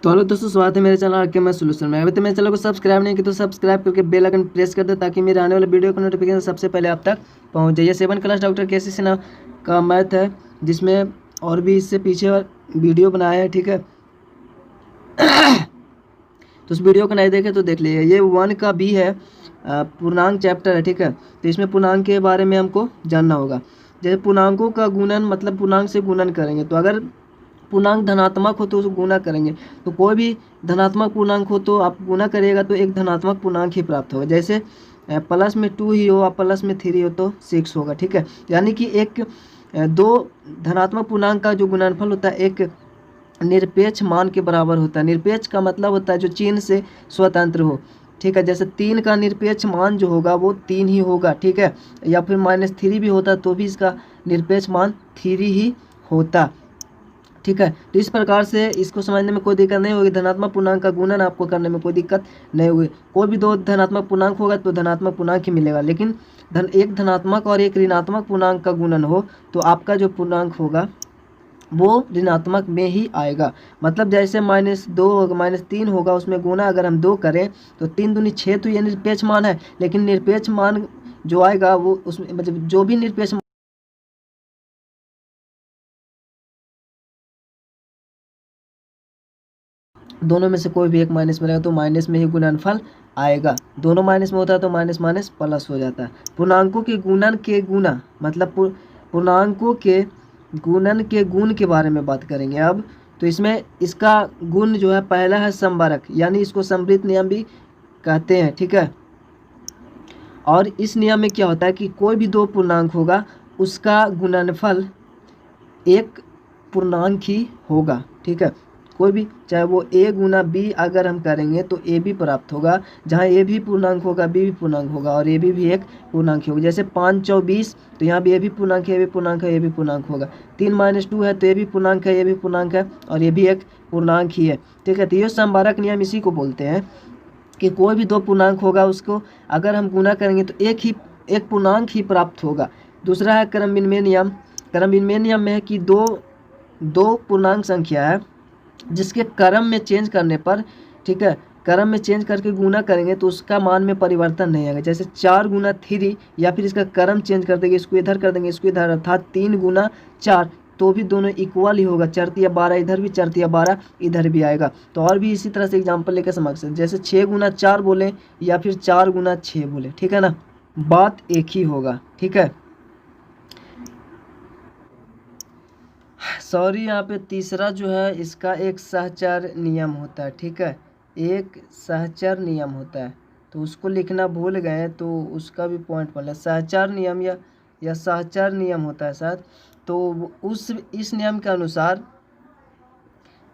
तो हेलो दोस्तों, स्वागत है मेरे चैनल के मैं सोल्यूशन में। अभी तो मेरे चैनल को सब्सक्राइब नहीं किया तो सब्सक्राइब करके बेल आइकन प्रेस कर दे ताकि मेरे आने वाले वीडियो का नोटिफिकेशन सबसे पहले आप तक पहुंच जाए। 7 क्लास डॉक्टर के सी सिन्हा का मैथ है, जिसमें और भी इससे पीछे वीडियो बनाया है, ठीक है। तो उस वीडियो को नहीं देखे तो देख लीजिए। ये 1 का भी है, पूर्णांक चैप्टर है, ठीक है। तो इसमें पूर्णांक के बारे में हमको जानना होगा। जैसे पूर्णांकों का गुणन, मतलब पूर्णांक से गुणन करेंगे, तो अगर पूर्णांक धनात्मक हो तो उसको गुना करेंगे। तो कोई भी धनात्मक पूर्णांक हो तो आप गुना करिएगा तो एक धनात्मक पूर्णांक ही प्राप्त होगा। जैसे प्लस में 2 ही हो और प्लस में 3 हो तो 6 होगा, ठीक है। यानी कि दो धनात्मक पूर्णांक का जो गुणनफल होता है एक निरपेक्ष मान के बराबर होता है। निरपेक्ष का मतलब होता है जो चिन्ह से स्वतंत्र हो, ठीक है। जैसे 3 का निरपेक्ष मान जो होगा वो 3 ही होगा, ठीक है। या फिर -3 भी होता तो भी इसका निरपेक्ष मान 3 ही होता, ठीक है। तो इस प्रकार से इसको समझने में कोई दिक्कत नहीं होगी। धनात्मक पूर्णांक का गुणन आपको करने में कोई दिक्कत नहीं होगी। कोई भी दो धनात्मक पूर्णांक होगा तो धनात्मक पूर्णांक ही मिलेगा, लेकिन एक धनात्मक और एक ऋणात्मक पूर्णांक का गुणन हो तो आपका जो पूर्णांक होगा वो ऋणात्मक में ही आएगा। मतलब जैसे -2 होगा, -3 होगा, उसमें गुना अगर हम 2 करें तो 3 दूनी 6, तो ये निरपेक्ष मान है। लेकिन निरपेक्ष मान जो आएगा वो उसमें मतलब जो भी निरपेक्ष दोनों में से कोई भी एक माइनस में रहेगा तो माइनस में ही गुणनफल आएगा। दोनों माइनस में होता है तो माइनस माइनस प्लस हो जाता है। पूर्णांकों के गुणन के गुना मतलब पूर्णांकों के गुणन के गुण के बारे में बात करेंगे अब। तो इसमें इसका गुण जो है पहला है संबारक, यानी इसको समवृत्त नियम भी कहते हैं, ठीक है। और इस नियम में क्या होता है कि कोई भी दो पूर्णांक होगा उसका गुणनफल एक पूर्णांक ही होगा, ठीक है। कोई भी, चाहे वो a गुना b अगर हम करेंगे तो a भी प्राप्त होगा। जहाँ a भी पूर्णांक होगा b भी पूर्णांक होगा और a भी एक पूर्णांक होगा। जैसे 5 × 20 तो यहाँ भी a भी पूर्णांक है, a भी पूर्णांक है, a भी पूर्णांक होगा। 3 - 2 है तो a भी पूर्णांक है, a भी पूर्णांक है और ये भी एक पूर्णांक ही है, ठीक है। तो ये समबारक नियम इसी को बोलते हैं कि कोई भी दो पूर्णांक होगा उसको अगर हम गुना करेंगे तो एक पूर्णांक ही प्राप्त होगा। दूसरा है क्रम विनिमय नियम। क्रम विनिमय नियम में है कि दो पूर्णांक संख्या है जिसके क्रम में चेंज करने पर, ठीक है, क्रम में चेंज करके गुना करेंगे तो उसका मान में परिवर्तन नहीं आएगा। जैसे 4 × 3, या फिर इसका क्रम चेंज कर देंगे, इसको इधर कर देंगे, इसको इधर, अर्थात 3 × 4 तो भी दोनों इक्वल ही होगा। 4 × 12 इधर भी, 4 × 12 इधर भी आएगा। तो और भी इसी तरह से एग्जाम्पल लेकर समझ सकते, जैसे 6 × 4 बोले या फिर 4 × 6 बोले, ठीक है ना, बात एक ही होगा, ठीक है। सॉरी, यहाँ पे तीसरा जो है इसका एक सहचर नियम होता है, ठीक है। एक सहचर नियम होता है तो उसको लिखना भूल गए तो उसका भी पॉइंट बोला। सहचर नियम या सहचर नियम होता है शायद। तो इस नियम के अनुसार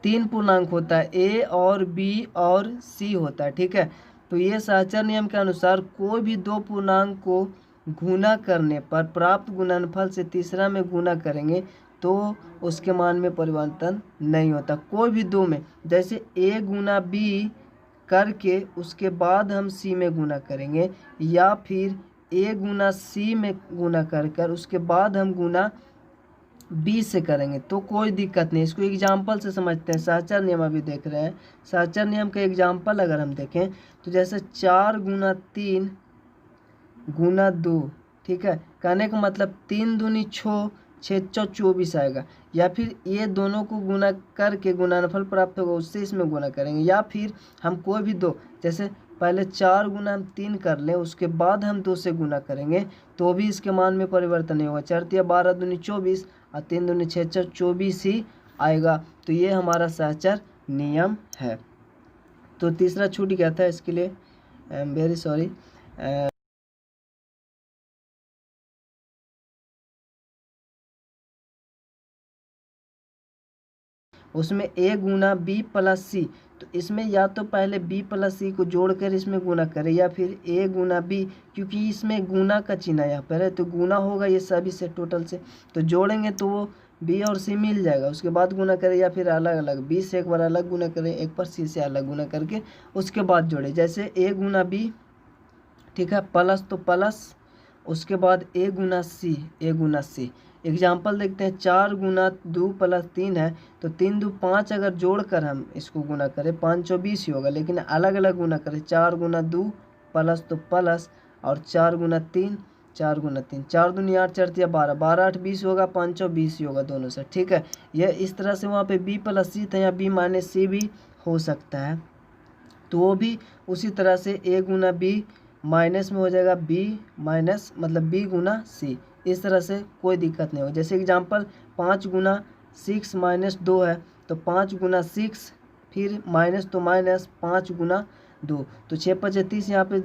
3 पूर्णांक होता है, a और b और c होता है, ठीक है। तो ये सहचर नियम के अनुसार कोई भी दो पूर्णांक को गुना करने पर प्राप्त गुणनफल से तीसरा में गुना करेंगे तो उसके मान में परिवर्तन नहीं होता। कोई भी दो में, जैसे a गुना b करके उसके बाद हम c में गुना करेंगे, या फिर a गुना c में गुना कर उसके बाद हम गुना b से करेंगे तो कोई दिक्कत नहीं। इसको एग्जाम्पल से समझते हैं। सहचर नियम अभी देख रहे हैं। सहचर नियम का एग्जाम्पल अगर हम देखें तो जैसे 4 × 3 × 2, ठीक है। कहने का मतलब 3 दूनी 6, 6 × 24 आएगा। या फिर ये दोनों को गुना करके गुणनफल प्राप्त होगा, उससे इसमें गुना करेंगे। या फिर हम कोई भी दो, जैसे पहले 4 × हम 3 कर लें, उसके बाद हम 2 से गुना करेंगे तो भी इसके मान में परिवर्तन नहीं होगा। 4 × 12 दूनी 24 और 3 दूनी 6 × 24 ही आएगा। तो ये हमारा सहचर नियम है। तो तीसरा छूट गया था, इसके लिए आई एम वेरी सॉरी। उसमें a Guna b plus c, तो इसमें या तो पहले b प्लस c को जोड़कर इसमें गुना करें, या फिर a गुना b, क्योंकि इसमें गुना का चिन्ह यहाँ पर है तो गुना होगा ये सभी से टोटल से, तो जोड़ेंगे तो वो b और c मिल जाएगा। उसके बाद गुना करें, या फिर अलग अलग b से एक बार अलग गुना करें, एक बार c से अलग गुना करके उसके बाद जोड़े। जैसे a गुना b, ठीक है, प्लस तो प्लस, उसके बाद a गुना c, एग्जाम्पल देखते हैं, 4 गुना 2 प्लस 3 है, तो 3 2 5 अगर जोड़कर हम इसको गुना करें 5 20 ही होगा, लेकिन अलग अलग गुना करें 4 गुना 2 प्लस तो प्लस, और 4 गुना 3 4 गुना 3 4 दूनी 8 4 या 12 12 8 20 होगा, 5 20 ही होगा दोनों से। ठीक है, यह इस तरह से वहाँ पे b प्लस सी था, यहाँ b माइनस सी भी हो सकता है, तो वो भी उसी तरह से a गुना b माइनस में हो जाएगा b माइनस मतलब b गुना c। इस तरह से कोई दिक्कत नहीं हो। जैसे एग्जांपल 5 गुना 6 माइनस 2 है, तो 5 गुना 6 फिर माइनस तो माइनस 5 गुना 2, तो 6 पचे 30, यहाँ पे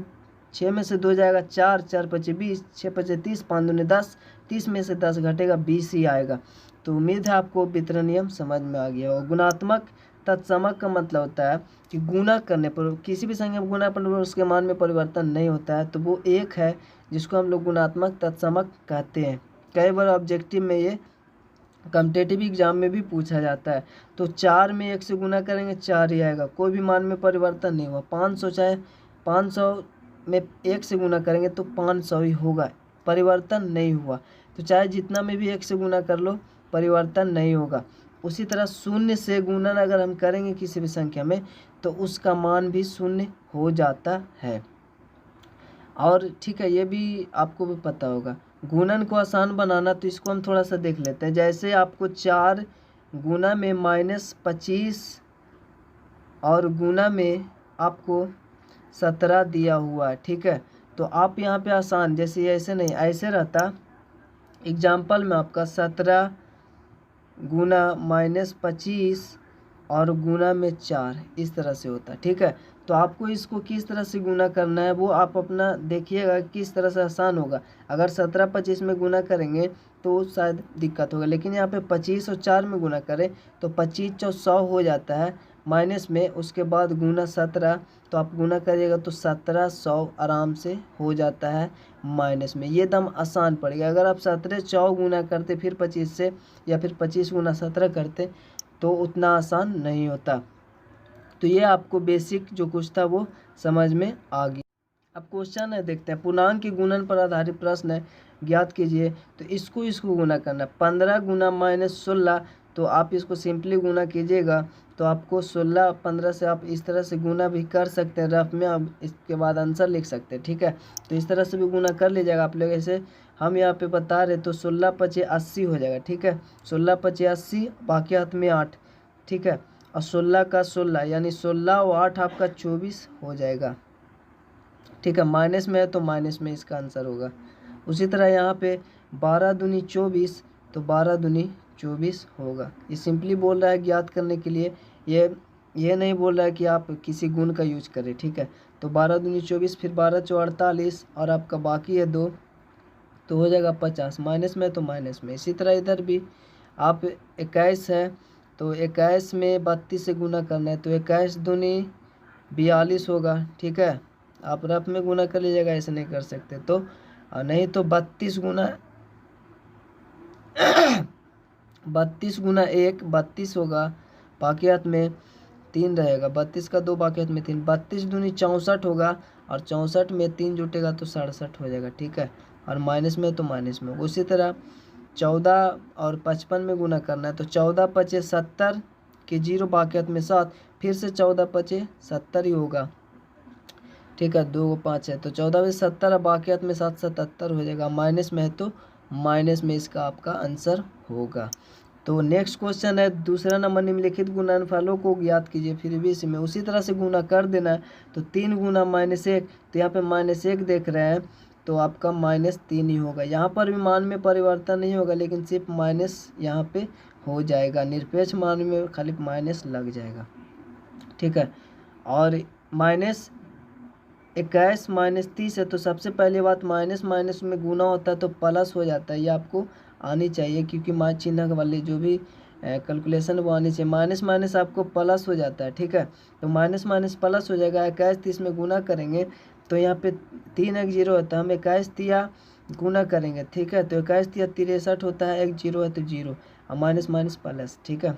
6 में से 2 जाएगा 4 4 पचे 20, 6 पचे 30, 5 दूनी 10, 30 में से 10 घटेगा 20 ही आएगा। तो उम्मीद है आपको वितरण नियम समझ में आ गया। और गुणात्मक तत्समक का मतलब होता है कि गुना करने पर, किसी भी संख्या में गुना पर उसके मान में परिवर्तन नहीं होता है, तो वो एक है जिसको हम लोग गुणात्मक तत्समक कहते हैं। कई बार ऑब्जेक्टिव में ये कॉम्पिटिटिव एग्जाम में भी पूछा जाता है। तो 4 में 1 से गुना करेंगे 4 ही आएगा, कोई भी मान में परिवर्तन नहीं हुआ। 500 चाहे 500 में 1 से गुना करेंगे तो 500 ही होगा, परिवर्तन नहीं हुआ। तो चाहे जितना में भी 1 से गुना कर लो परिवर्तन नहीं होगा। उसी तरह 0 से गुणन अगर हम करेंगे किसी भी संख्या में तो उसका मान भी 0 हो जाता है। और ठीक है, ये भी आपको भी पता होगा। गुणन को आसान बनाना, तो इसको हम थोड़ा सा देख लेते हैं। जैसे आपको 4 गुना में -25 और गुना में आपको 17 दिया हुआ है। ठीक है, तो आप यहाँ पे आसान, जैसे ऐसे नहीं, ऐसे रहता। एग्जाम्पल में आपका 17 गुना -25 और गुना में 4 इस तरह से होता है। ठीक है, तो आपको इसको किस तरह से गुना करना है वो आप अपना देखिएगा किस तरह से आसान होगा। अगर 17 25 में गुना करेंगे तो शायद दिक्कत होगा, लेकिन यहाँ पे 25 और 4 में गुना करें तो 25 चौ 100 हो जाता है माइनस में, उसके बाद गुना 17, तो आप गुना करिएगा तो 1700 आराम से हो जाता है माइनस में। ये दम आसान पड़ेगा। अगर आप 17 चौ गुना करते फिर 25 से, या फिर 25 गुना 17 करते तो उतना आसान नहीं होता। तो ये आपको बेसिक जो कुछ था वो समझ में आ गया। अब क्वेश्चन है, देखते हैं। पूर्णांक के गुणन पर आधारित प्रश्न है, ज्ञात कीजिए। तो इसको गुना करना है। 15 गुना -16, तो आप इसको सिंपली गुना कीजिएगा तो आपको 16 15 से आप इस तरह से गुना भी कर सकते हैं रफ में, आप इसके बाद आंसर लिख सकते हैं। ठीक है, तो इस तरह से भी गुना कर लीजिएगा आप लोग। ऐसे हम यहाँ पे बता रहे तो 16 पचे 80 हो जाएगा। ठीक है, 16 पचे 80, बाकी हाथ में 8। ठीक है, और 16 का 16 यानी 16 और 8 आपका 24 हो जाएगा। ठीक है, माइनस में है तो माइनस में इसका आंसर होगा। उसी तरह यहाँ पे 12 दूनी 24, तो 12 दूनी 24 होगा। ये सिंपली बोल रहा है ज्ञात करने के लिए, ये नहीं बोल रहा है कि आप किसी गुण का यूज करें। ठीक है, तो 12 दूनी 24, फिर 12 चौ 48, और आपका बाकी है 2, तो हो जाएगा 50। माइनस में तो माइनस में। इसी तरह इधर भी आप 21 है, तो 21 में 32 से गुना करना है, तो 21 दूनी 42 होगा। ठीक है, आप रफ में गुना कर लीजिएगा, ऐसे नहीं कर सकते तो, और नहीं तो 32 गुना 32 गुना 1 32 होगा, बाकी हाथ में 3 रहेगा। 32 का 2, बाकी हाथ में 3, 32 दूनी 64 होगा, और 64 में 3 जुटेगा तो 67 हो जाएगा। ठीक है, और माइनस में तो माइनस में। उसी तरह 14 और 55 में गुना करना है, तो 14 पचे 70 के 0, बाकी हाथ में 7, फिर से 14 पचे 70 ही होगा। ठीक है, 2 5 है, तो 14 में 70 है, बाकी हाथ में 7 77 हो जाएगा। माइनस में है तो माइनस में इसका आपका आंसर होगा। तो नेक्स्ट क्वेश्चन है, दूसरा नंबर, निम्नलिखित गुणनफलों को ज्ञात कीजिए। फिर भी इसी में उसी तरह से गुना कर देना है। तो 3 गुना -1, तो यहाँ पे -1 देख रहे हैं, तो आपका -3 ही होगा। यहाँ पर भी मान में परिवर्तन नहीं होगा, लेकिन सिर्फ माइनस यहाँ पे हो जाएगा। निरपेक्ष मान में खाली माइनस लग जाएगा। ठीक है, और -21 -30 है, तो सबसे पहली बात माइनस माइनस में गुना होता है तो प्लस हो जाता है। ये आपको आनी चाहिए, क्योंकि माँ चिन्ह वाली जो भी कैलकुलेशन वो आनी चाहिए। माइनस माइनस आपको प्लस हो जाता है। ठीक है, तो माइनस माइनस प्लस हो जाएगा। 21 30 में गुना करेंगे तो यहाँ पे 3 1 0 होता है, हम 21 तिया गुना करेंगे। ठीक है, तो 21 तिया 63 होता है, 1 0 है तो 0, और माइनस माइनस प्लस। ठीक है,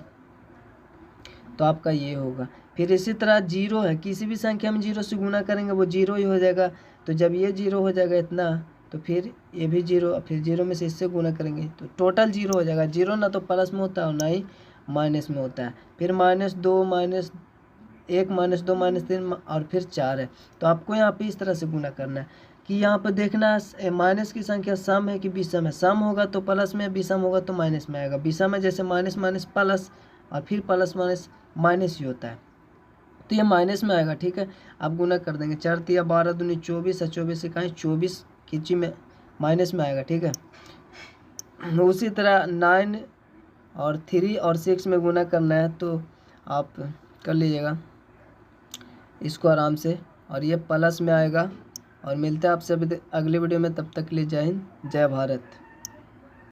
तो आपका ये होगा। फिर इसी तरह 0 है, किसी भी संख्या में 0 से गुना करेंगे वो 0 ही हो जाएगा। तो जब ये 0 हो जाएगा इतना, तो फिर ये भी 0, फिर 0 में से इससे गुना करेंगे तो टोटल 0 हो जाएगा। 0 ना तो प्लस में होता है और ना ही माइनस में होता है। फिर -2 -1 -2 -3 और फिर 4 है। तो आपको यहाँ पे इस तरह से गुना करना है कि यहाँ पर देखना है माइनस की संख्या सम है कि विषम है। सम होगा तो प्लस में, विषम होगा तो माइनस में आएगा। विषम है जैसे माइनस माइनस प्लस और फिर प्लस माइनस माइनस ही होता है, तो ये माइनस में आएगा। ठीक है, आप गुना कर देंगे। 4 तिया 12 दूनी 24 और 24 से कहीं 24 खींची में माइनस में आएगा। ठीक है, उसी तरह 9 और 3 और 6 में गुना करना है तो आप कर लीजिएगा इसको आराम से, और ये प्लस में आएगा। और मिलते हैं आपसे अगली वीडियो में, तब तक के लिए जय हिंद जय भारत।